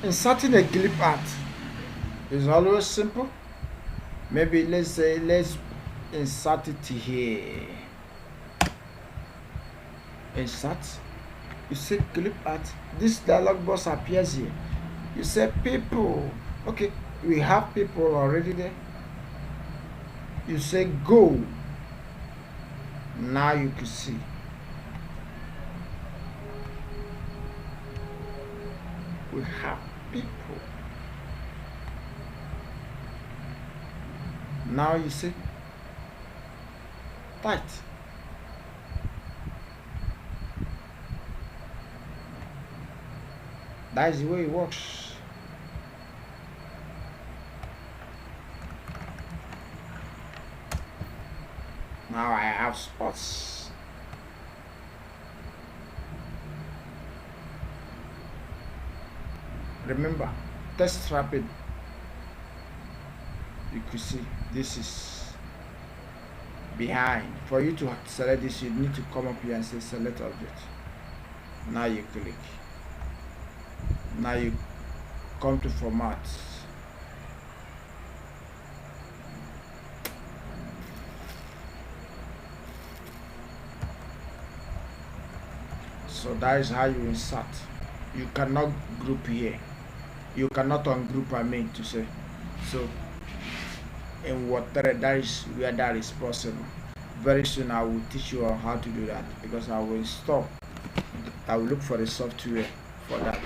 Inserting a clip art is always simple. Maybe let's say let's insert it here. Insert. You say clip art. This dialog box appears here. You say people. Okay, we have people already there. You say go. Now you can see. We have people. Now you see tight. That is the way it works. Now I have spots. Remember, test rapid. You could see this is behind. For you to select this, you need to come up here and say select object. Now you click. Now you come to format. So that is how you insert. You cannot group here. You cannot ungroup, I mean to say. So in whatever, that is where that is possible. Very soon I will teach you on how to do that, because I will install, I will look for the software for that.